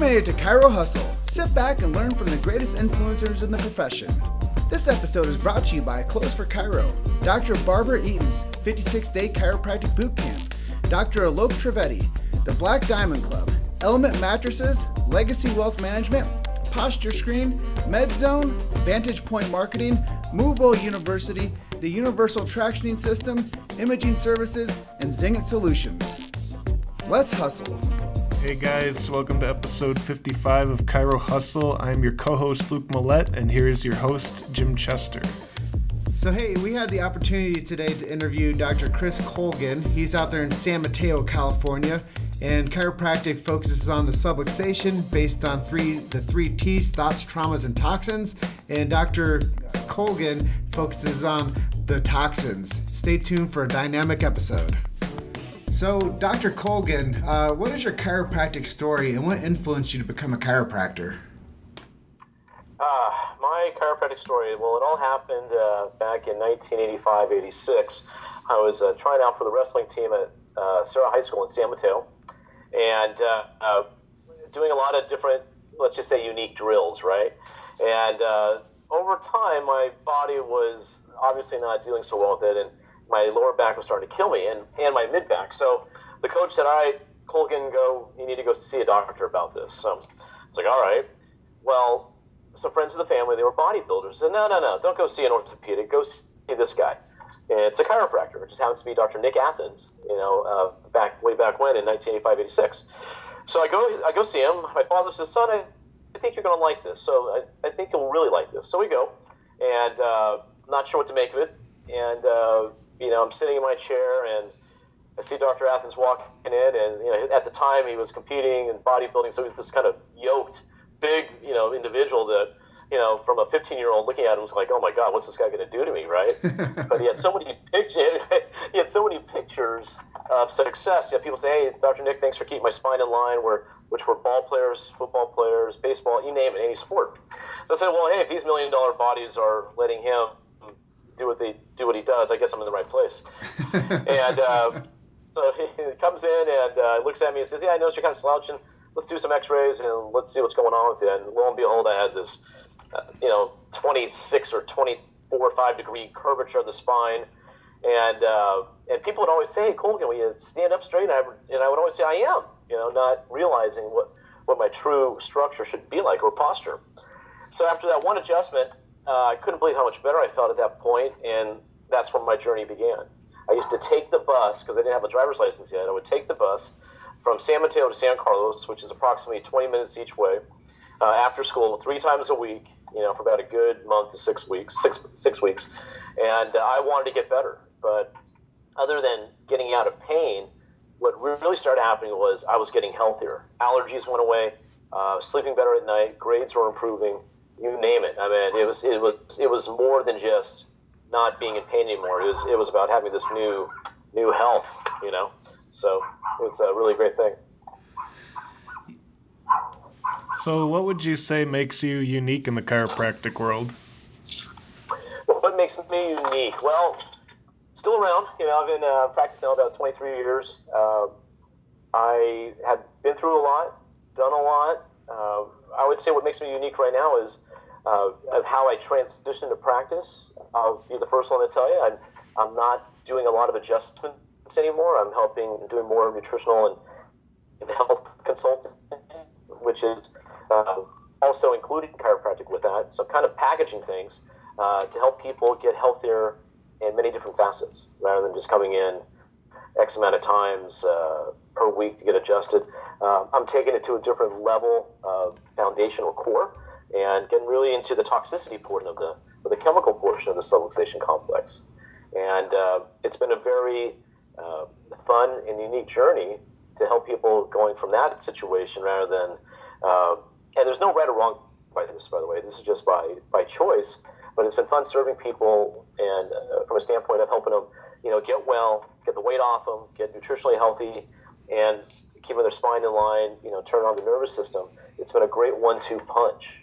made it to Chiro Hustle. Sit back and learn from the greatest influencers in the profession. This episode is brought to you by Clothes for Chiro, Dr. Barbara Eaton's 56-day chiropractic boot camp, Dr. Alok Trivedi, the Black Diamond Club, Element Mattresses, Legacy Wealth Management, Posture Screen, MedZone, Vantage Point Marketing, Movo University, the Universal Tractioning System, Imaging Services, and Zingit Solutions. Let's hustle. Hey guys, welcome to episode 55 of Chiro Hustle. I'm your co-host Luke Millette, and here is your host Jim Chester. So hey, we had the opportunity today to interview Dr. Chris Colgin. He's out there in San Mateo, California, and chiropractic focuses on the subluxation based on the three T's, thoughts, traumas, and toxins. And Dr. Colgin focuses on the toxins. Stay tuned for a dynamic episode. So, Dr. Colgin, what is your chiropractic story and what influenced you to become a chiropractor? My chiropractic story, well, it all happened back in 1985-86. I was trying out for the wrestling team at Sarah High School in San Mateo and doing a lot of different, let's just say, unique drills, right? And over time, my body was obviously not dealing so well with it, and my lower back was starting to kill me, and my mid-back. So the coach said, all right, Colgin, you need to go see a doctor about this. So it's like, all right. Well, some friends of the family, they were bodybuilders. Said, no, don't go see an orthopedic. Go see this guy. And it's a chiropractor. It just happens to be Dr. Nick Athens, way back when in 1985-86. So I go see him. My father says, son, I think you're going to like this. So I think you'll really like this. So we go, and I'm not sure what to make of it. And I'm sitting in my chair, and I see Dr. Athens walking in, and at the time he was competing in bodybuilding, so he was this kind of yoked, big, individual that, from a 15-year-old looking at him was like, oh my God, what's this guy going to do to me, right? But he had so many pictures of success. People say, hey, Dr. Nick, thanks for keeping my spine in line, which were ball players, football players, baseball, you name it, any sport. So I said, well, hey, if these $1 million bodies are letting him do what he does, I guess I'm in the right place. And so he comes in and looks at me and says, yeah, I noticed you're kind of slouching. Let's do some x-rays and let's see what's going on with you. And lo and behold, I had this 26 or 24 or 5 degree curvature of the spine. And people would always say, hey, Colgin, will you stand up straight? And I would always say, I am, not realizing what my true structure should be like, or posture. So after that one adjustment, I couldn't believe how much better I felt at that point, and that's when my journey began. I used to take the bus, because I didn't have a driver's license yet. I would take the bus from San Mateo to San Carlos, which is approximately 20 minutes each way, after school, 3 times a week, for about a good month to 6 weeks, six weeks. And I wanted to get better. But other than getting out of pain, what really started happening was I was getting healthier. Allergies went away, sleeping better at night, grades were improving. You name it. I mean, it was more than just not being in pain anymore. It was about having this new health, So it's a really great thing. So what would you say makes you unique in the chiropractic world? What makes me unique? Well, still around. I've been practicing now about 23 years. I have been through a lot, done a lot. I would say what makes me unique right now is of how I transition to practice. I'll be the first one to tell you, I'm not doing a lot of adjustments anymore. I'm doing more nutritional and health consulting, which is also including chiropractic with that. So I'm kind of packaging things to help people get healthier in many different facets, rather than just coming in X amount of times per week to get adjusted. I'm taking it to a different level of foundational core, and getting really into the toxicity portion of the chemical portion of the subluxation complex. And it's been a very fun and unique journey to help people going from that situation, rather than, and there's no right or wrong by this, by the way. This is just by choice, but it's been fun serving people, and from a standpoint of helping them, get well, get the weight off them, get nutritionally healthy, and keeping their spine in line, turn on the nervous system. It's been a great 1-2 punch.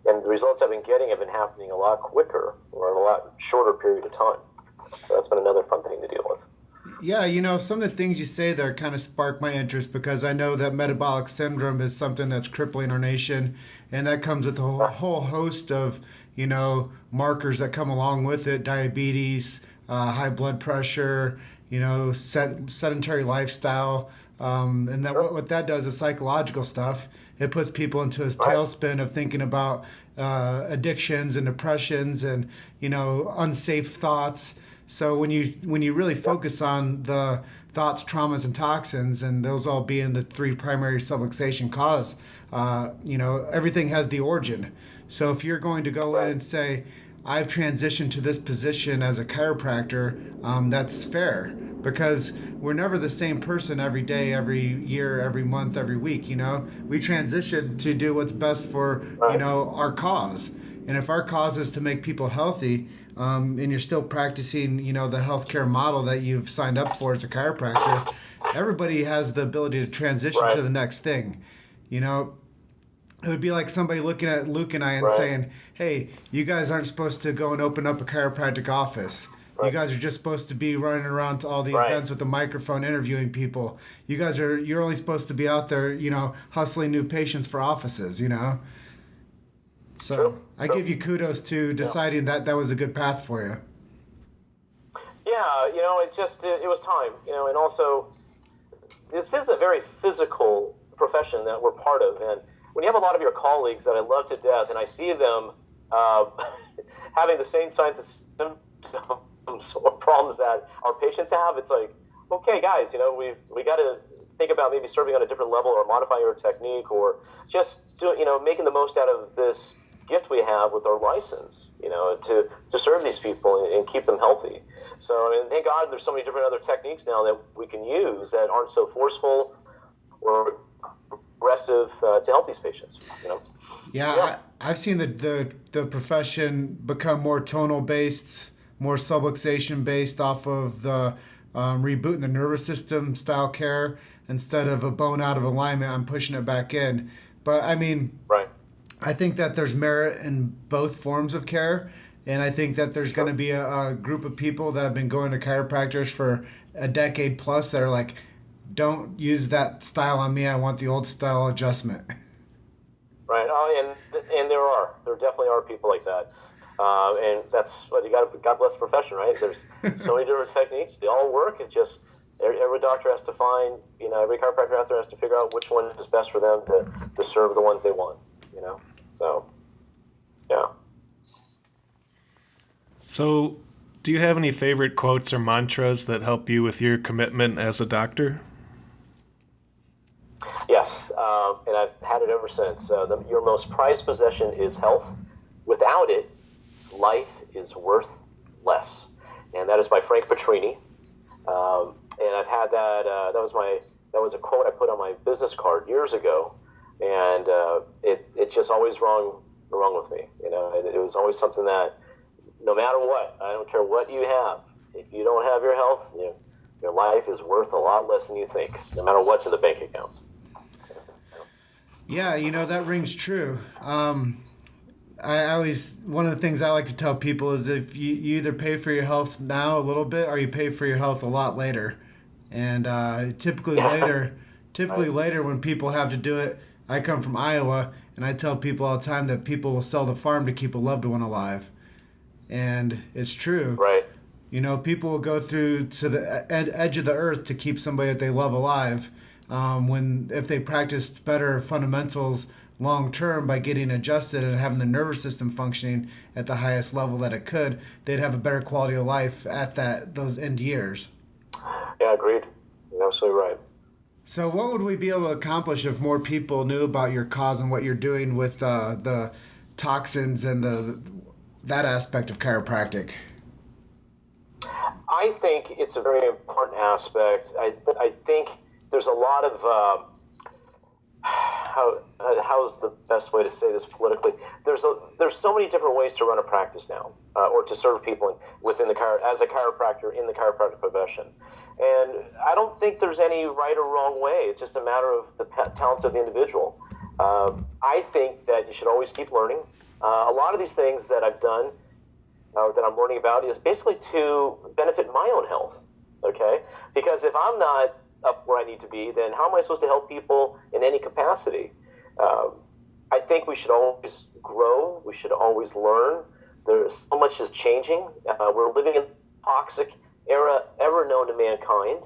And the results I've been getting have been happening a lot quicker, or in a lot shorter period of time. So that's been another fun thing to deal with. Yeah, some of the things you say there kind of spark my interest because I know that metabolic syndrome is something that's crippling our nation, and that comes with a whole host of, markers that come along with it: diabetes, high blood pressure, sedentary lifestyle, and that what that does is psychological stuff. It puts people into a tailspin of thinking about addictions and depressions and unsafe thoughts. So when you really focus on the thoughts, traumas, and toxins, and those all being the three primary subluxation cause, everything has the origin. So if you're going to go in and say, I've transitioned to this position as a chiropractor, that's fair because we're never the same person every day, every year, every month, every week. We transition to do what's best for our cause, and if our cause is to make people healthy, and you're still practicing the healthcare model that you've signed up for as a chiropractor, everybody has the ability to transition to the next thing. It would be like somebody looking at Luke and I and saying, hey, you guys aren't supposed to go and open up a chiropractic office. You guys are just supposed to be running around to all the events with a microphone interviewing people. You're only supposed to be out there, hustling new patients for offices, So True. I give you kudos to deciding that was a good path for you. Yeah, it was time, and also this is a very physical profession that we're part of, and when you have a lot of your colleagues that I love to death, and I see them having the same signs and symptoms or problems that our patients have, it's like, okay, guys, we got to think about maybe serving on a different level or modifying our technique or just making the most out of this gift we have with our license, to serve these people and keep them healthy. So, and thank God there's so many different other techniques now that we can use that aren't so forceful or aggressive to help these patients. Yeah. I've seen the profession become more tonal based, more subluxation based off of the rebooting the nervous system style care. Instead of a bone out of alignment, I'm pushing it back in. But I mean, I think that there's merit in both forms of care, and I think that there's going to be a group of people that have been going to chiropractors for a decade plus that are like, don't use that style on me. I want the old style adjustment. Right. Oh, and there definitely are people like that. And that's what you got to, God bless the profession, right? There's so many different techniques. They all work. It just, every doctor has to find, every chiropractor out there has to figure out which one is best for them to serve the ones they want, So, yeah. So, do you have any favorite quotes or mantras that help you with your commitment as a doctor? Yes, and I've had it ever since. Your most prized possession is health. Without it, life is worth less. And that is by Frank Petrini. And I've had that. That was a quote I put on my business card years ago, and it just always wrong with me. It was always something that, no matter what, I don't care what you have, if you don't have your health, your life is worth a lot less than you think, no matter what's in the bank account. Yeah, that rings true. I always, one of the things I like to tell people is if you either pay for your health now a little bit or you pay for your health a lot later. And typically later when people have to do it, I come from Iowa and I tell people all the time that people will sell the farm to keep a loved one alive. And it's true. Right. People will go through to the edge of the earth to keep somebody that they love alive. If they practiced better fundamentals long term by getting adjusted and having the nervous system functioning at the highest level that it could, they'd have a better quality of life at those end years. Yeah, agreed. You're absolutely right. So what would we be able to accomplish if more people knew about your cause and what you're doing with the toxins and that aspect of chiropractic? I think it's a very important aspect. I think there's a lot of how's the best way to say this politically? There's so many different ways to run a practice now, or to serve people within as a chiropractor in the chiropractic profession. And I don't think there's any right or wrong way. It's just a matter of the talents of the individual. I think that you should always keep learning. A lot of these things that I've done, that I'm learning about, is basically to benefit my own health. Okay? Because if I'm not up where I need to be, then how am I supposed to help people in any capacity? I think we should always grow. We should always learn. There's so much is changing. We're living in a toxic era ever known to mankind.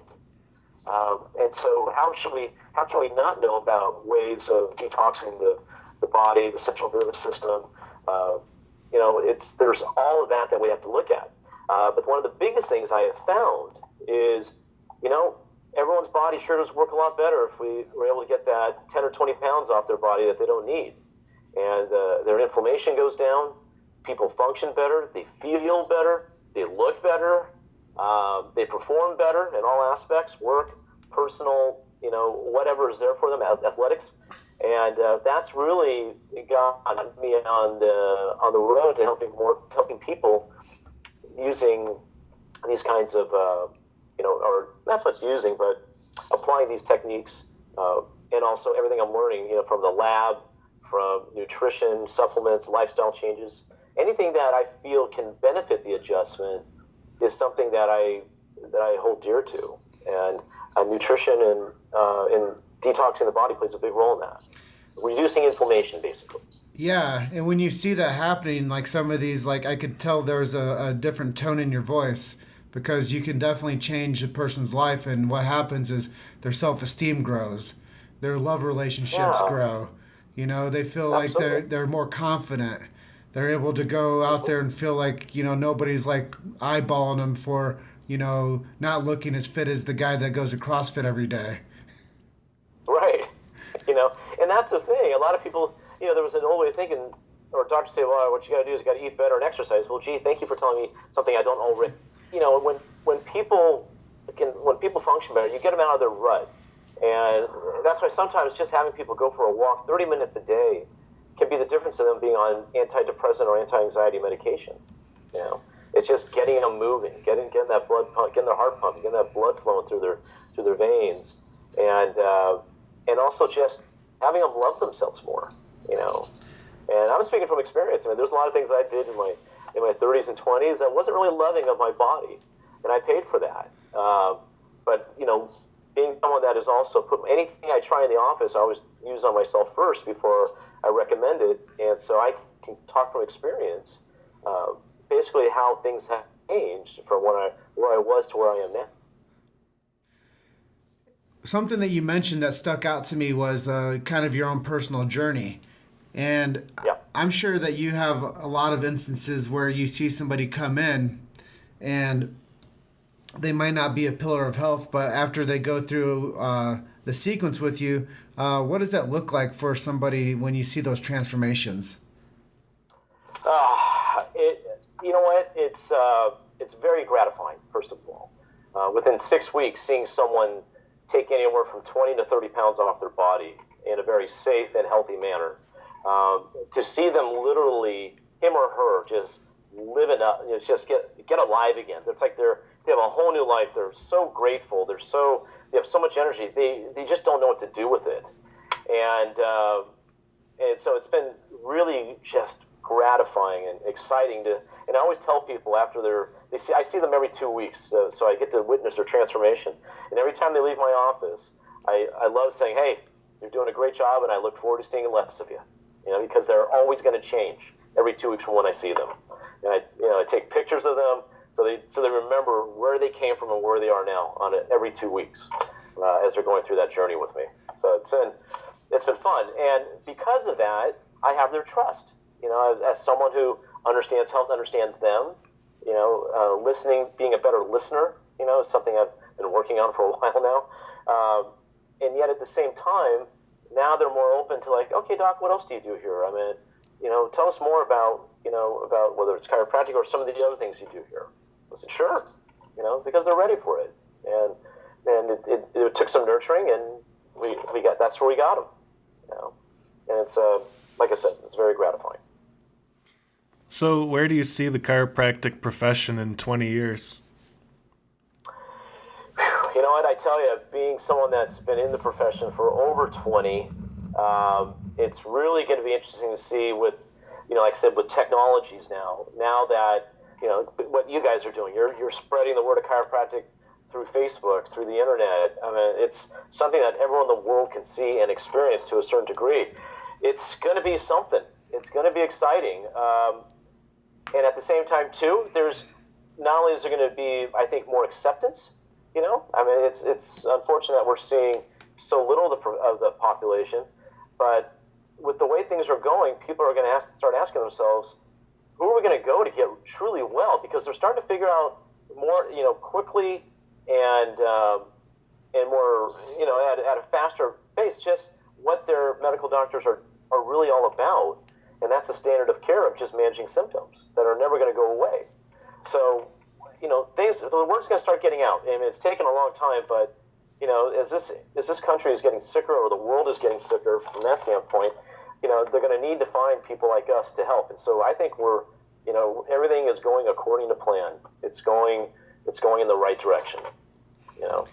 And so how can we not know about ways of detoxing the body, the central nervous system? There's all of that we have to look at. But one of the biggest things I have found is, everyone's body sure does work a lot better if we were able to get that 10 or 20 pounds off their body that they don't need. And their inflammation goes down, people function better, they feel better, they look better, they perform better in all aspects, work, personal, whatever is there for them, athletics. And that's really got me on the road to helping people using these kinds of, or not so much using, but applying these techniques, and also everything I'm learning, from the lab, from nutrition, supplements, lifestyle changes, anything that I feel can benefit the adjustment is something that I hold dear to. And nutrition and detoxing the body plays a big role in that. Reducing inflammation, basically. Yeah, and when you see that happening, like some of these, like I could tell there's a different tone in your voice, because you can definitely change a person's life, and what happens is their self-esteem grows, their love relationships grow. They feel like they're more confident. They're able to go out there and feel like, nobody's like eyeballing them for, not looking as fit as the guy that goes to CrossFit every day. Right. And that's the thing. A lot of people, there was an old way of thinking, or doctors say, well, what you got to do is you got to eat better and exercise. Well, gee, thank you for telling me something I don't already. When people function better, you get them out of their rut. And that's why sometimes just having people go for a walk 30 minutes a day can be the difference in them being on antidepressant or anti-anxiety medication. It's just getting them moving, getting that blood pump, getting their heart pumping, getting that blood flowing through their veins, and also just having them love themselves more. And I'm speaking from experience. There's a lot of things I did in my 30s and 20s that wasn't really loving of my body, and I paid for that. But being someone that is also put anything I try in the office, I always use on myself first before I recommend it, and so I can talk from experience, basically how things have changed from where I was to where I am now. Something that you mentioned that stuck out to me was kind of your own personal journey. And I'm sure that you have a lot of instances where you see somebody come in and they might not be a pillar of health, but after they go through the sequence with you, what does that look like for somebody when you see those transformations? You know what? It's very gratifying, first of all. Within 6 weeks, seeing someone take anywhere from 20 to 30 pounds off their body in a very safe and healthy manner. To see them literally, him or her, just living up, just get alive again. It's like they have a whole new life. They're so grateful. They have so much energy. They just don't know what to do with it. And so it's been really just gratifying and exciting and I always tell people after I see them every 2 weeks, so I get to witness their transformation. And every time they leave my office, I love saying, hey, you're doing a great job, and I look forward to seeing less of you. Because they're always going to change every 2 weeks from when I see them. And I take pictures of them so they remember where they came from and where they are now on it every 2 weeks as they're going through that journey with me. So it's been fun, and because of that, I have their trust. As someone who understands health, understands them. Listening, being a better listener, is something I've been working on for a while now. And yet at the same time, now they're more open to like, okay, doc, what else do you do here? Tell us more about whether it's chiropractic or some of the other things you do here. I said, sure, because they're ready for it. And it took some nurturing, and that's where we got them. And it's, like I said, it's very gratifying. So where do you see the chiropractic profession in 20 years? You know what, I tell you, being someone that's been in the profession for over 20, it's really going to be interesting to see with, like I said, with technologies now that, what you guys are doing, you're spreading the word of chiropractic through Facebook, through the internet. I mean, it's something that everyone in the world can see and experience to a certain degree. It's going to be something. It's going to be exciting. And at the same time, too, there's not only is there going to be, I think, more acceptance, I mean, it's unfortunate that we're seeing so little of the population, but with the way things are going, people are going to start asking themselves, who are we going to go to get truly well? Because they're starting to figure out more, quickly and more, at a faster pace, just what their medical doctors are really all about. And that's the standard of care of just managing symptoms that are never going to go away. So, the word's going to start getting out. I mean, it's taken a long time, but, as this country is getting sicker or the world is getting sicker from that standpoint, they're going to need to find people like us to help. And so I think we're, everything is going according to plan. It's going in the right direction.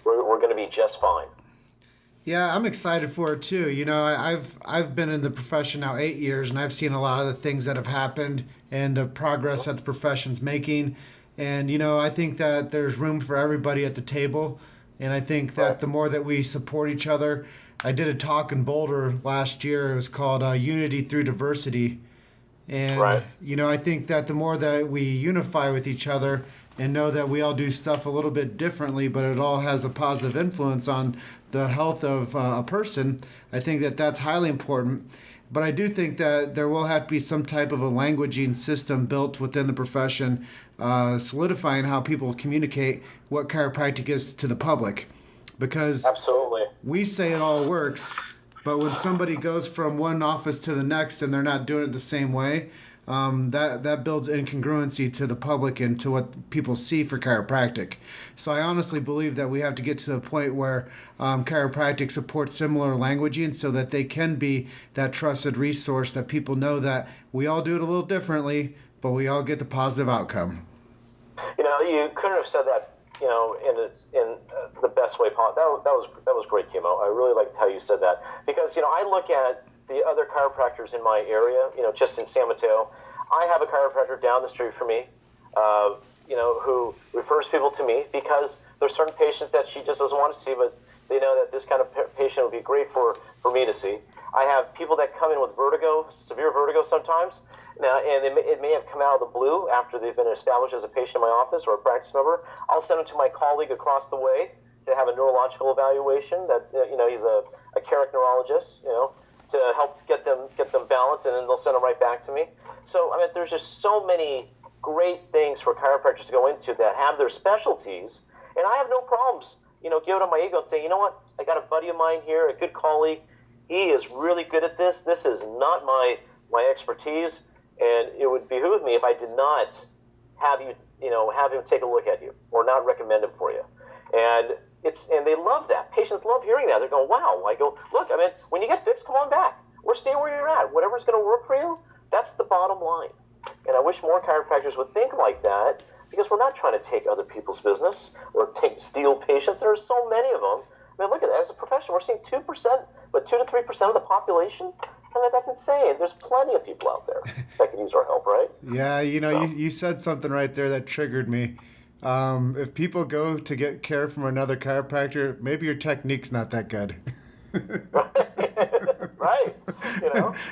We're going to be just fine. Yeah, I'm excited for it too. I've been in the profession now 8 years, and I've seen a lot of the things that have happened and the progress that the profession's making. And, I think that there's room for everybody at the table. And I think that the more that we support each other, I did a talk in Boulder last year. It was called Unity Through Diversity. And, I think that the more that we unify with each other and know that we all do stuff a little bit differently, but it all has a positive influence on the health of a person, I think that that's highly important. But I do think that there will have to be some type of a languaging system built within the profession, solidifying how people communicate what chiropractic is to the public. Because absolutely, we say it all works, but when somebody goes from one office to the next and they're not doing it the same way, that builds incongruency to the public and to what people see for chiropractic. So I honestly believe that we have to get to the point where chiropractic supports similar languaging so that they can be that trusted resource that people know that we all do it a little differently, but we all get the positive outcome. You couldn't have said that, in the best way possible. That was great, Kimo. I really liked how you said that because, I look at the other chiropractors in my area, just in San Mateo. I have a chiropractor down the street from me, who refers people to me because there's certain patients that she just doesn't want to see, but they know that this kind of patient would be great for me to see. I have people that come in with vertigo, severe vertigo sometimes. Now, and it may have come out of the blue after they've been established as a patient in my office or a practice member. I'll send them to my colleague across the way to have a neurological evaluation. That he's a Carrick neurologist, to help get them balanced, and then they'll send them right back to me. So, there's just so many great things for chiropractors to go into that have their specialties, and I have no problems, give it on my ego and say, you know what, I got a buddy of mine here, a good colleague, he is really good at this. This is not my expertise, and it would behoove me if I did not have you, have him take a look at you or not recommend him for you. And they love that. Patients love hearing that. They're going, wow. I go, look, when you get fixed, come on back. Or stay where you're at. Whatever's going to work for you, that's the bottom line. And I wish more chiropractors would think like that because we're not trying to take other people's business or steal patients. There are so many of them. Look at that. As a profession, we're seeing 2%, but 2 to 3% of the population. That's insane. There's plenty of people out there that can use our help, right? Yeah, you said something right there that triggered me. If people go to get care from another chiropractor, maybe your technique's not that good. Right.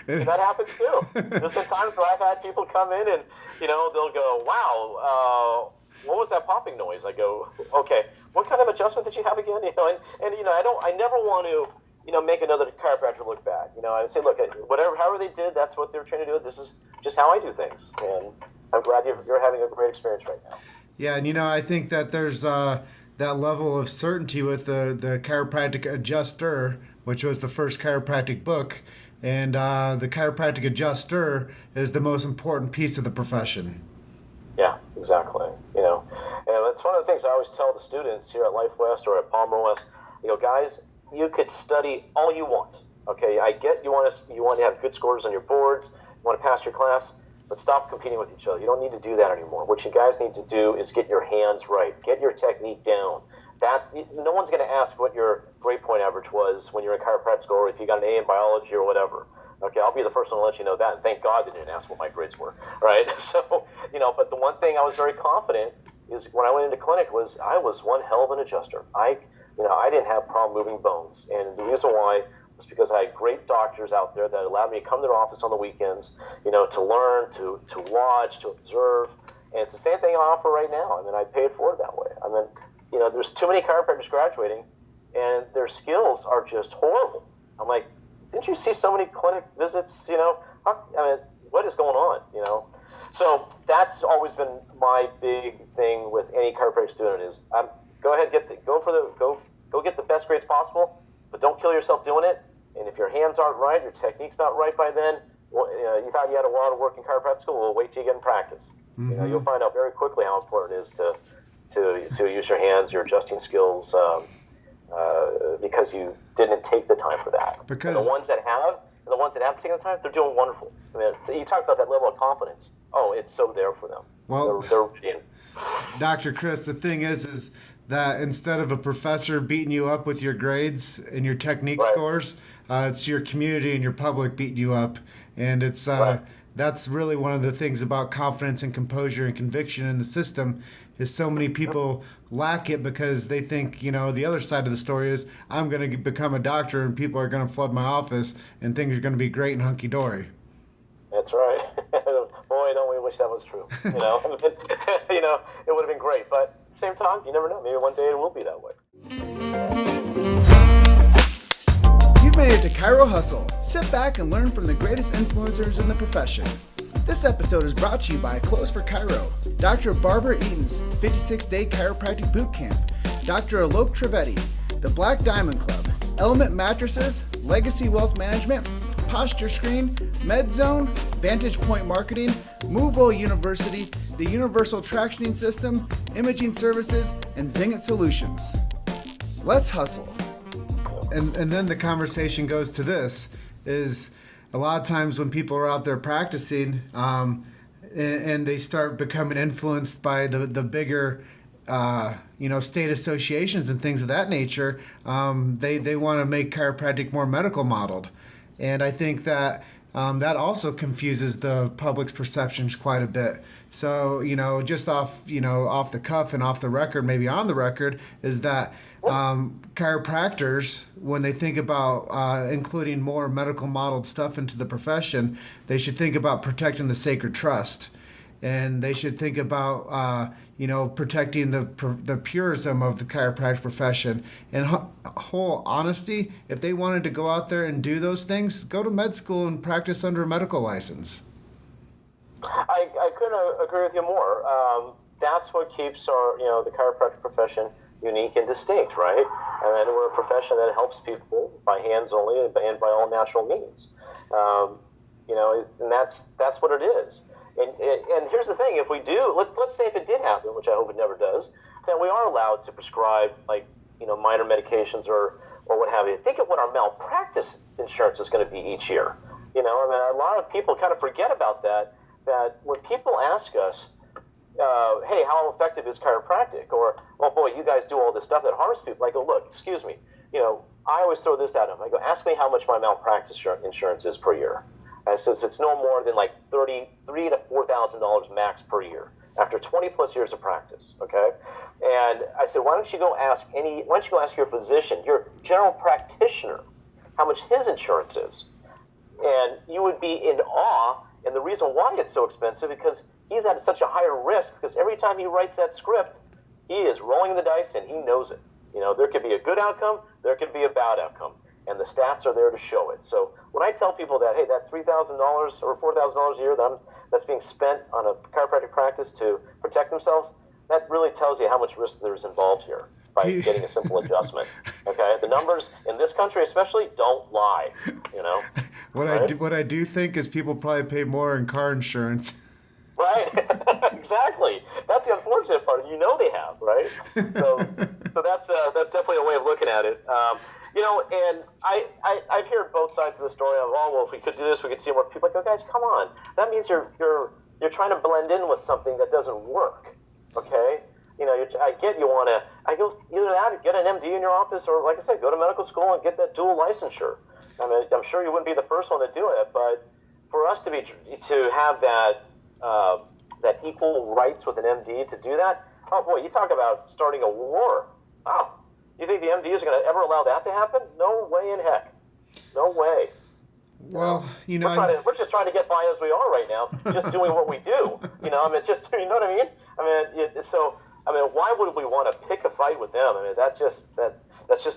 That happens too. There's been times where I've had people come in and, they'll go, wow, what was that popping noise? I go, okay, what kind of adjustment did you have again? I never want to, make another chiropractor look bad. I say, look, however they did, that's what they're trying to do. This is just how I do things. And I'm glad you're having a great experience right now. Yeah, and I think that there's that level of certainty with the Chiropractic Adjuster, which was the first chiropractic book, and the Chiropractic Adjuster is the most important piece of the profession. Yeah, exactly. And that's one of the things I always tell the students here at Life West or at Palmer West. Guys, you could study all you want. Okay, I get you want to have good scores on your boards, you want to pass your class. But stop competing with each other. You don't need to do that anymore. What you guys need to do is get your hands right. Get your technique down. No one's going to ask what your grade point average was when you're in chiropractic school or if you got an A in biology or whatever. Okay, I'll be the first one to let you know that. And thank God they didn't ask what my grades were, right? So, but the one thing I was very confident is when I went into clinic I was one hell of an adjuster. I didn't have a problem moving bones, and the reason why was because I had great doctors out there that allowed me to come to their office on the weekends, to learn, to watch, to observe, and it's the same thing I offer right now. I mean, I pay it forward that way. I mean, there's too many chiropractors graduating, and their skills are just horrible. I'm like, didn't you see so many clinic visits? What is going on? So that's always been my big thing with any chiropractic student is go ahead, go get the best grades possible, but don't kill yourself doing it. And if your hands aren't right, your technique's not right by then, you thought you had a lot of work in chiropractic school, well, wait till you get in practice. Mm-hmm. You'll find out very quickly how important it is to use your hands, your adjusting skills, because you didn't take the time for that. Because and the ones that have taken the time, they're doing wonderful. I mean, you talk about that level of confidence. Oh, it's so there for them. Well, they're ready. Dr. Chris, the thing is that instead of a professor beating you up with your grades and your technique scores, it's your community and your public beating you up. And it's that's really one of the things about confidence and composure and conviction in the system is so many people lack it because they think, the other side of the story is I'm going to become a doctor and people are going to flood my office and things are going to be great and hunky-dory. That's right. Boy, don't we wish that was true. It would have been great. But at the same time, you never know. Maybe one day it will be that way. You've made it to Chiro Hustle. Sit back and learn from the greatest influencers in the profession. This episode is brought to you by Clothes for Chiro, Dr. Barbara Eaton's 56-day chiropractic boot camp, Dr. Alok Trivedi, the Black Diamond Club, Element Mattresses, Legacy Wealth Management, Posture Screen, MedZone, Vantage Point Marketing, Movo University, the Universal Tractioning System, Imaging Services, and Zingit Solutions. Let's hustle. And then the conversation goes to this, is a lot of times when people are out there practicing and they start becoming influenced by the bigger state associations and things of that nature, they want to make chiropractic more medical modeled. And I think that that also confuses the public's perceptions quite a bit. So, just off the cuff and off the record, maybe on the record, is that chiropractors, when they think about including more medical modeled stuff into the profession, they should think about protecting the sacred trust. And they should think about, protecting the purism of the chiropractic profession. In whole honesty, if they wanted to go out there and do those things, go to med school and practice under a medical license. I couldn't agree with you more. That's what keeps our, the chiropractic profession unique and distinct, right? And then we're a profession that helps people by hands only and by all natural means. And that's what it is. And here's the thing: if we do, let's say if it did happen, which I hope it never does, then we are allowed to prescribe minor medications or what have you. Think of what our malpractice insurance is going to be each year. A lot of people kind of forget about that. That when people ask us, hey, how effective is chiropractic? Or, oh boy, you guys do all this stuff that harms people. I go, look, excuse me. I always throw this at them. I go, ask me how much my malpractice insurance is per year. And since it's no more than like $3,000 to $4,000 max per year after 20 plus years of practice, okay? And I said, why don't you go ask your physician, your general practitioner, how much his insurance is? And you would be in awe. And the reason why it's so expensive because he's at such a higher risk because every time he writes that script, he is rolling the dice and he knows it. There could be a good outcome, there could be a bad outcome. And the stats are there to show it. So when I tell people that, hey, that $3,000 or $4,000 a year that's being spent on a chiropractic practice to protect themselves, that really tells you how much risk there's involved here by getting a simple adjustment. Okay, the numbers in this country especially don't lie. What I do think is people probably pay more in car insurance. Right, exactly. That's the unfortunate part. They have, right? So that's definitely a way of looking at it. And I've heard both sides of the story of, oh, well, if we could do this, we could see more people. I go, guys, come on. That means you're trying to blend in with something that doesn't work, okay? I get you want to, I go, either that, get an MD in your office, or like I said, go to medical school and get that dual licensure. I mean, I'm sure you wouldn't be the first one to do it, but for us to have that equal rights with an MD to do that, Oh boy, you talk about starting a war. Wow. You think the MDs are going to ever allow that to happen? No way in heck. No way. Well, we're just trying to get by as we are right now, just doing what we do. You know what I mean? Why would we want to pick a fight with them? I mean, that's just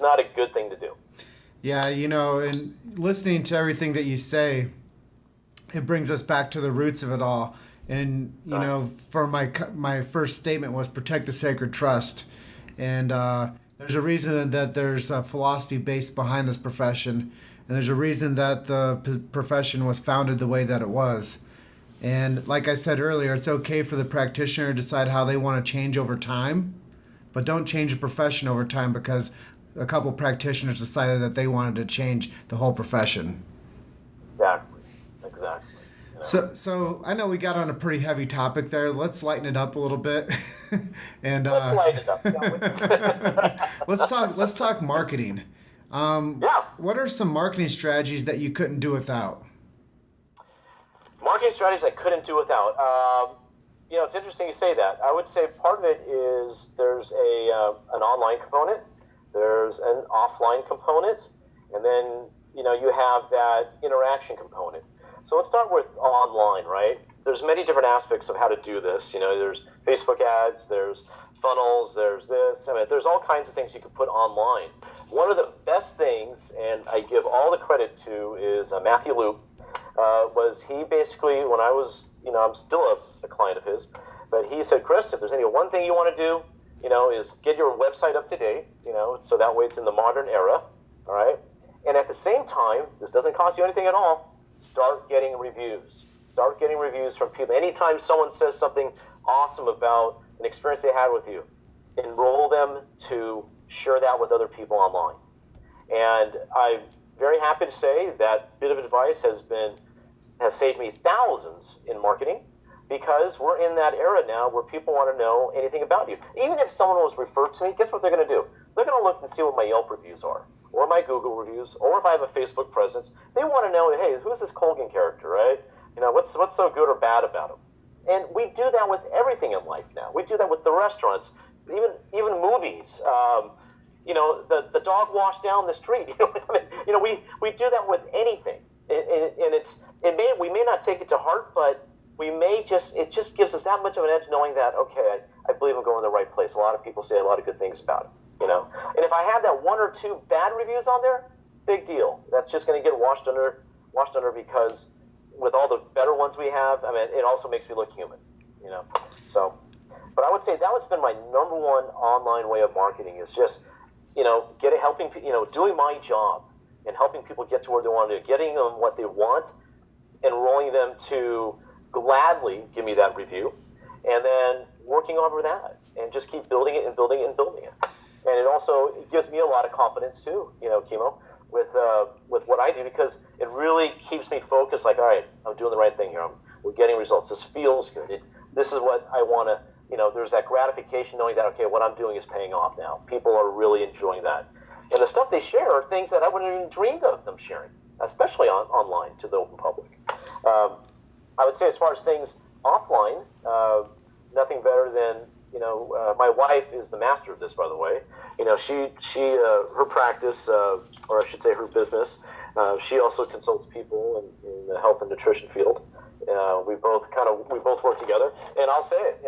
not a good thing to do. Yeah, and listening to everything that you say, it brings us back to the roots of it all. And, for my first statement was protect the sacred trust. And there's a reason that there's a philosophy based behind this profession. And there's a reason that the profession was founded the way that it was. And like I said earlier, it's okay for the practitioner to decide how they want to change over time, but don't change the profession over time because a couple practitioners decided that they wanted to change the whole profession. Exactly. So I know we got on a pretty heavy topic there. Let's lighten it up a little bit. And let's lighten it up. let's talk marketing. What are some marketing strategies that you couldn't do without? Marketing strategies I couldn't do without. It's interesting you say that. I would say part of it is there's an online component, there's an offline component, and then you have that interaction component. So let's start with online, right? There's many different aspects of how to do this. There's Facebook ads, there's funnels, there's this. There's all kinds of things you can put online. One of the best things, and I give all the credit to, is Matthew Loop. Was he basically, when I was, I'm still a client of his, but he said, Chris, if there's any one thing you want to do, is get your website up to date, so that way it's in the modern era, all right? And at the same time, this doesn't cost you anything at all, start getting reviews. Start getting reviews from people. Anytime someone says something awesome about an experience they had with you, enroll them to share that with other people online. And I'm very happy to say that bit of advice has saved me thousands in marketing, because we're in that era now where people want to know anything about you. Even if someone was referred to me, guess what they're going to do? They're going to look and see what my Yelp reviews are, or my Google reviews, or if I have a Facebook presence. They want to know, hey, who's this Colgin character, right? What's so good or bad about him? And we do that with everything in life now. We do that with the restaurants, even movies. The dog washed down the street. We do that with anything, and we may not take it to heart, but it just gives us that much of an edge knowing that, okay, I believe I'm going in the right place. A lot of people say a lot of good things about it, And if I have that one or two bad reviews on there, big deal. That's just going to get washed under because with all the better ones we have, it also makes me look human, So, but I would say that has been my number one online way of marketing is just, helping, doing my job and helping people get to where they want to do, getting them what they want, enrolling them to gladly give me that review, and then working over that and just keep building it and building it and building it. And it gives me a lot of confidence too, Chemo, with what I do, because it really keeps me focused. Like, all right, I'm doing the right thing here. We're getting results. This feels good. This is what I want to. There's that gratification knowing that, okay, what I'm doing is paying off now. People are really enjoying that. And the stuff they share are things that I wouldn't even dreamed of them sharing, especially online to the open public. I would say as far as things offline, nothing better than, my wife is the master of this, by the way. Her practice, or I should say her business, she also consults people in the health and nutrition field. We both work together, and I'll say it.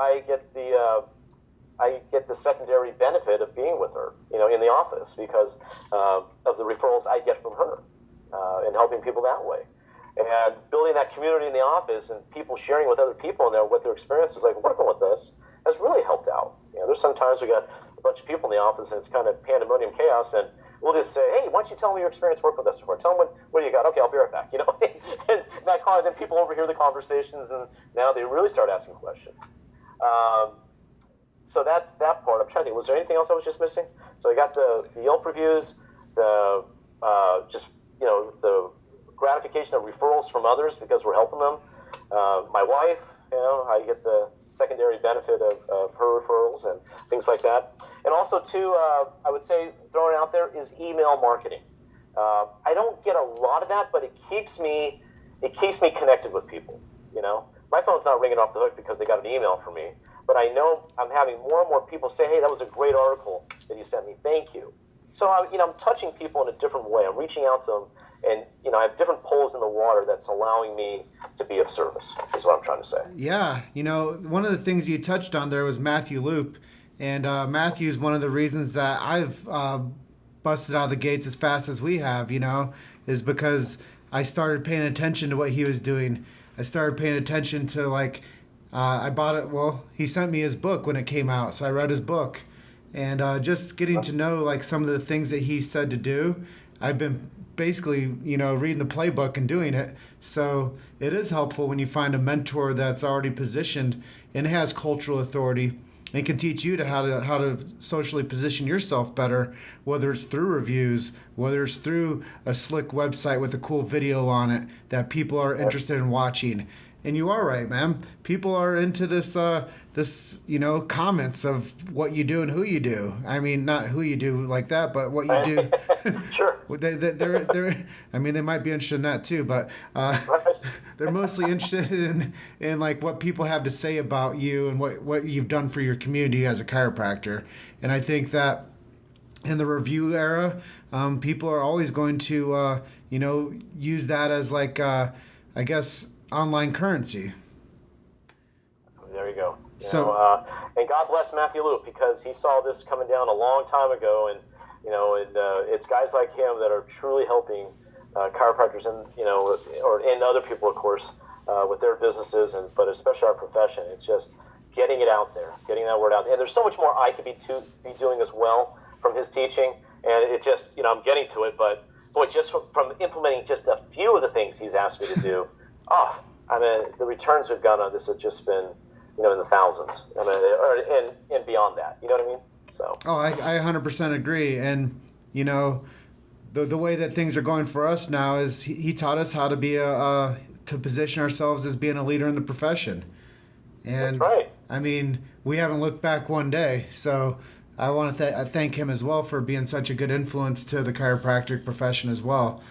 I get the secondary benefit of being with her, in the office because of the referrals I get from her, and helping people that way, and building that community in the office and people sharing with other people and what their experience is like working with us has really helped out. There's sometimes we got a bunch of people in the office and it's kind of pandemonium chaos, and we'll just say, hey, why don't you tell me your experience working with us before? Tell them what do you got? Okay, I'll be right back. And then people overhear the conversations, and now they really start asking questions. So that's that part. I'm trying to think, was there anything else I was just missing? So I got the Yelp reviews, the gratification of referrals from others because we're helping them. My wife, I get the secondary benefit of her referrals and things like that. And also, too, I would say throwing it out there is email marketing. I don't get a lot of that, but it keeps me connected with people. My phone's not ringing off the hook because they got an email from me, but I know I'm having more and more people say, hey, that was a great article that you sent me. Thank you. So, I'm touching people in a different way. I'm reaching out to them, and, I have different poles in the water that's allowing me to be of service, is what I'm trying to say. Yeah, one of the things you touched on there was Matthew Loop, and Matthew's one of the reasons that I've busted out of the gates as fast as we have, is because I started paying attention to what he was doing. I started paying attention to, I bought it, he sent me his book when it came out, so I read his book. And just getting to know, some of the things that he said to do, I've been basically, reading the playbook and doing it. So it is helpful when you find a mentor that's already positioned and has cultural authority and can teach you how to socially position yourself better, whether it's through reviews, whether it's through a slick website with a cool video on it that people are interested in watching. And you are right, man. People are into this comments of what you do and who you do. I mean, not who you do like that, but what you do. Sure. They might be interested in that too, but they're mostly interested in what people have to say about you and what you've done for your community as a chiropractor. And I think that in the review era, people are always going to, use that as I guess, online currency. There you go. And God bless Matthew Loop, because he saw this coming down a long time ago, and it's guys like him that are truly helping chiropractors and other people, of course, with their businesses, but especially our profession. It's just getting it out there, getting that word out. And there's so much more I could be doing as well from his teaching, and it's just I'm getting to it, but boy, just from implementing just a few of the things he's asked me to do. The returns we've gotten on this have just been, in the thousands. And beyond that. You know what I mean? So. Oh, I 100% agree. And, the way that things are going for us now is he taught us how to be to position ourselves as being a leader in the profession. And, that's right. We haven't looked back one day. So I want to thank him as well for being such a good influence to the chiropractic profession as well.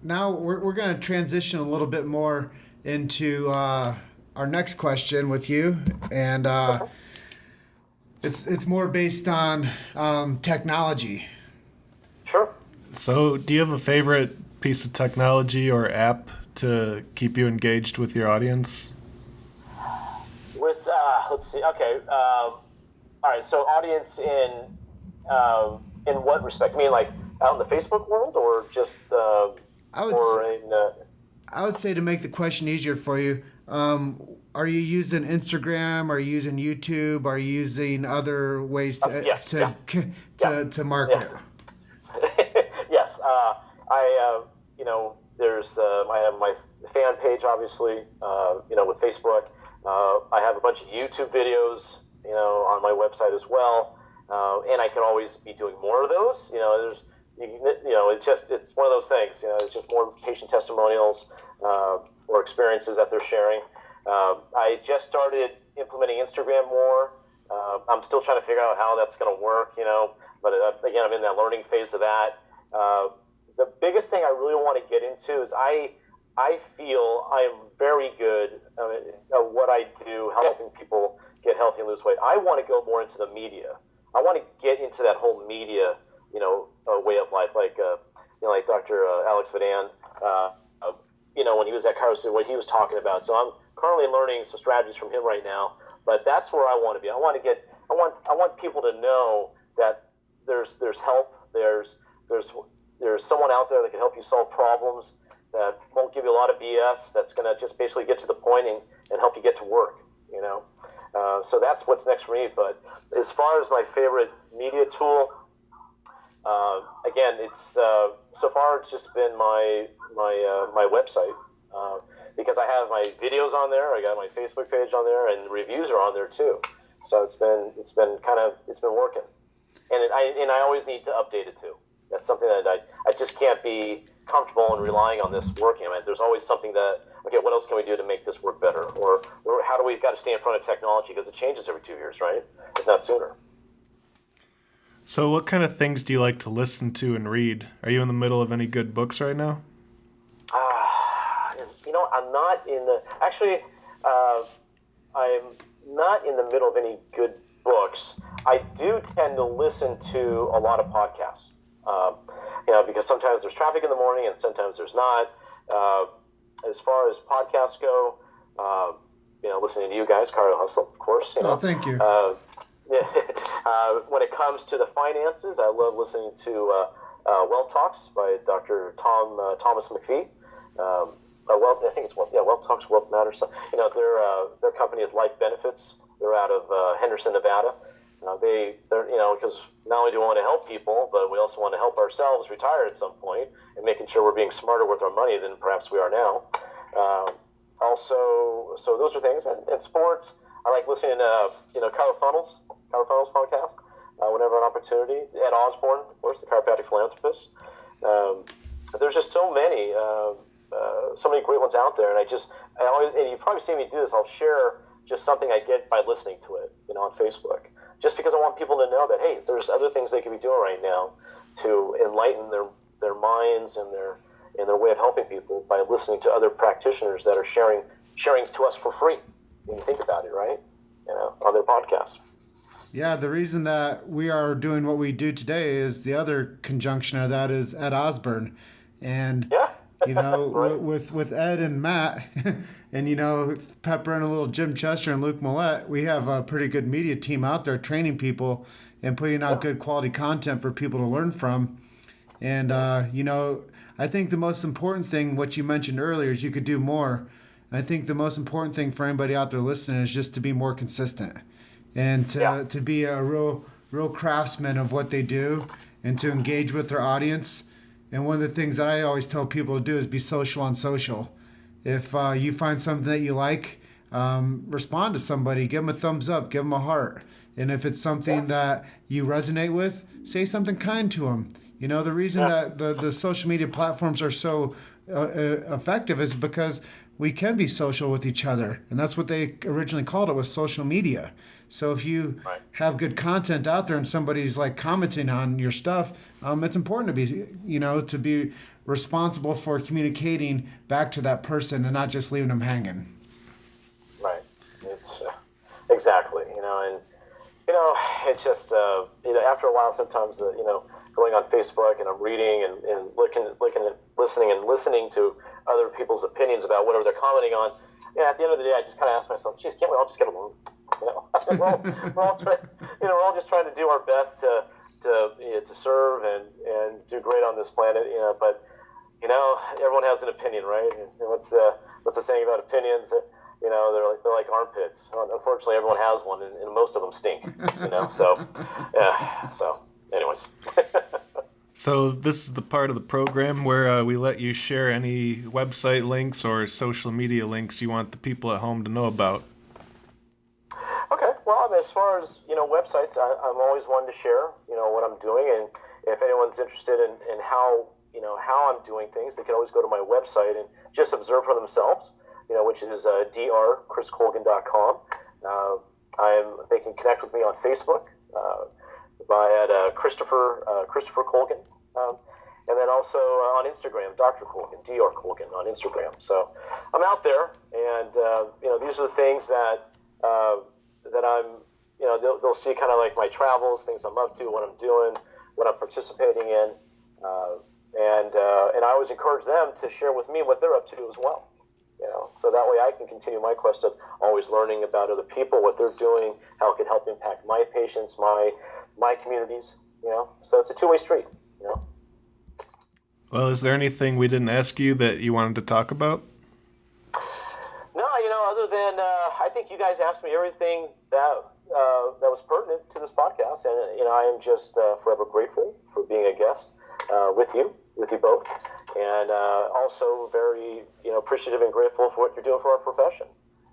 Now we're going to transition a little bit more into our next question with you, and it's more based on technology. Sure. So, do you have a favorite piece of technology or app to keep you engaged with your audience? Let's see. Okay. All right. So, audience in what respect? I mean, out in the Facebook world, or just I would say, to make the question easier for you, are you using Instagram? Are you using YouTube? Are you using other ways to market? Yes. I have my fan page, obviously, with Facebook. I have a bunch of YouTube videos, on my website as well. And I can always be doing more of those. It's one of those things. It's just more patient testimonials or experiences that they're sharing. I just started implementing Instagram more. I'm still trying to figure out how that's going to work, but again, I'm in that learning phase of that. The biggest thing I really want to get into is I feel I am very good at what I do, helping people get healthy and lose weight. I want to go more into the media. I want to get into that whole media, way of life, like Dr. Alex Vadan, when he was at Chiro, what he was talking about. So I'm currently learning some strategies from him right now, but that's where I want to be. I want people to know that there's help. There's someone out there that can help you solve problems, that won't give you a lot of BS, that's going to just basically get to the point and help you get to work, So that's what's next for me. But as far as my favorite media tool, again, it's so far it's just been my website, because I have my videos on there. I got my Facebook page on there, and the reviews are on there too. So it's been working, and I always need to update it too. That's something that I just can't be comfortable in relying on this working. There's always something that, okay, what else can we do to make this work better? Or how do we got to stay in front of technology, because it changes every 2 years, right? If not sooner. So what kind of things do you like to listen to and read? Are you in the middle of any good books right now? I'm not in the... Actually, I'm not in the middle of any good books, I do tend to listen to a lot of podcasts. Because sometimes there's traffic in the morning and sometimes there's not. As far as podcasts go, listening to you guys, Chiro Hustle, of course. Oh, thank you. When it comes to the finances, I love listening to Wealth Talks by Dr. Thomas McPhee. I think it's Wealth Talks, Wealth Matters. So, their company is Life Benefits. They're out of Henderson, Nevada. They're because not only do we want to help people, but we also want to help ourselves retire at some point and making sure we're being smarter with our money than perhaps we are now. So those are things. And sports, I like listening to, Chiro Funnels podcast whenever an opportunity. Ed Osborne, of course, the chiropractic philanthropist. There's just so many great ones out there. And and you've probably seen me do this, I'll share just something I get by listening to it, on Facebook. Just because I want people to know that, hey, there's other things they could be doing right now to enlighten their minds and their way of helping people by listening to other practitioners that are sharing to us for free. When you think about it, right? On their podcast. Yeah, the reason that we are doing what we do today is the other conjunction of that is Ed Osborne. And, right. with Ed and Matt and, Pepper and a little Jim Chester and Luke Millette, we have a pretty good media team out there training people and putting out good quality content for people to learn from. And, I think the most important thing, what you mentioned earlier, is you could do more. And I think the most important thing for anybody out there listening is just to be more consistent and to be a real craftsman of what they do and to engage with their audience. And one of the things that I always tell people to do is be social on social. If you find something that you like, respond to somebody, give them a thumbs up, give them a heart. And if it's something that you resonate with, say something kind to them. The reason that the social media platforms are so effective is because we can be social with each other. And that's what they originally called it, was social media. So if you have good content out there and somebody's like commenting on your stuff, it's important to be responsible for communicating back to that person and not just leaving them hanging. Right. It's exactly, and it's just, after a while, sometimes, going on Facebook and I'm reading and looking at listening to other people's opinions about whatever they're commenting on. Yeah, at the end of the day, I just kind of ask myself, geez, can't we all just get along? We're all just trying to do our best to serve and do great on this planet. But everyone has an opinion, right? And what's the saying about opinions? They're like armpits. Unfortunately, everyone has one, and most of them stink. So yeah. So, anyways. So this is the part of the program where we let you share any website links or social media links you want the people at home to know about. Okay. Well, as far as websites, I'm always one to share what I'm doing, and if anyone's interested in how I'm doing things, they can always go to my website and just observe for themselves. Which is drchriscolgin.com. They can connect with me on Facebook at Christopher Colgin, and then also on Instagram, Dr. Colgin, Dr. Colgin on Instagram. So I'm out there, and these are the things that I'm. They'll see kind of like my travels, things I'm up to, what I'm doing, what I'm participating in, and I always encourage them to share with me what they're up to as well. So that way I can continue my quest of always learning about other people, what they're doing, how it can help impact my patients, my communities. So it's a two-way street. Well, is there anything we didn't ask you that you wanted to talk about? No, other than I think you guys asked me everything that was pertinent to this podcast, and I am just forever grateful for being a guest with you both, and also very appreciative and grateful for what you're doing for our profession,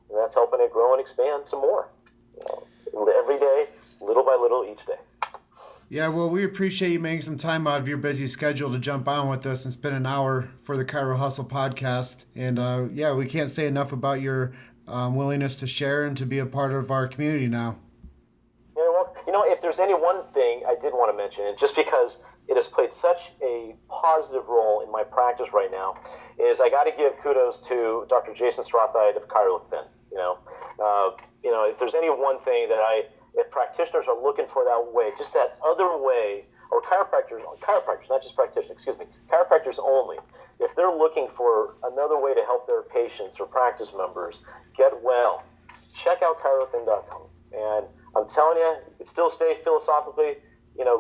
and that's helping it grow and expand some more. Every day, little by little, each day. Yeah, well, we appreciate you making some time out of your busy schedule to jump on with us and spend an hour for the Chiro Hustle podcast. And we can't say enough about your willingness to share and to be a part of our community now. Yeah, well, if there's any one thing I did want to mention, and just because it has played such a positive role in my practice right now, is I got to give kudos to Dr. Jason Stratheid of ChiroFin. if there's any one thing that if practitioners are looking for that way, just that other way, or chiropractors, not just practitioners, chiropractors only, if they're looking for another way to help their patients or practice members get well, check out chirothin.com. And I'm telling you, you can still stay philosophically,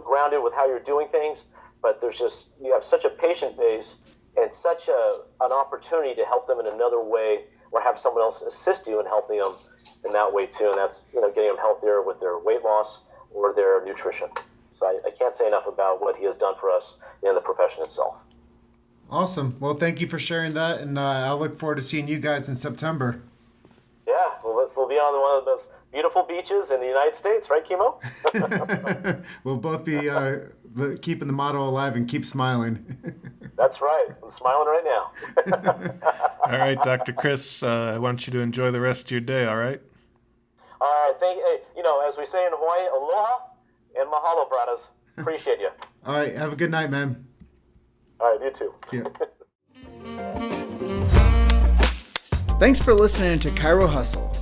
grounded with how you're doing things, but you have such a patient base and such an opportunity to help them in another way, or have someone else assist you in helping them in that way too. And that's, getting them healthier with their weight loss or their nutrition. So I can't say enough about what he has done for us in the profession itself. Awesome. Well, thank you for sharing that, and I look forward to seeing you guys in September. Yeah, we'll be on one of those beautiful beaches in the United States, right, Chemo? We'll both be keeping the motto alive and keep smiling. That's right. I'm smiling right now. All right, Dr. Chris, I want you to enjoy the rest of your day, all right? All right. As we say in Hawaii, aloha and mahalo, brothers. Appreciate you. All right. Have a good night, man. All right. You too. See ya. Thanks for listening to Chiro Hustle.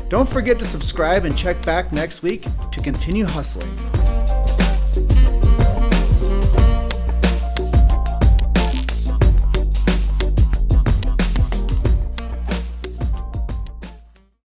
Don't forget to subscribe and check back next week to continue hustling.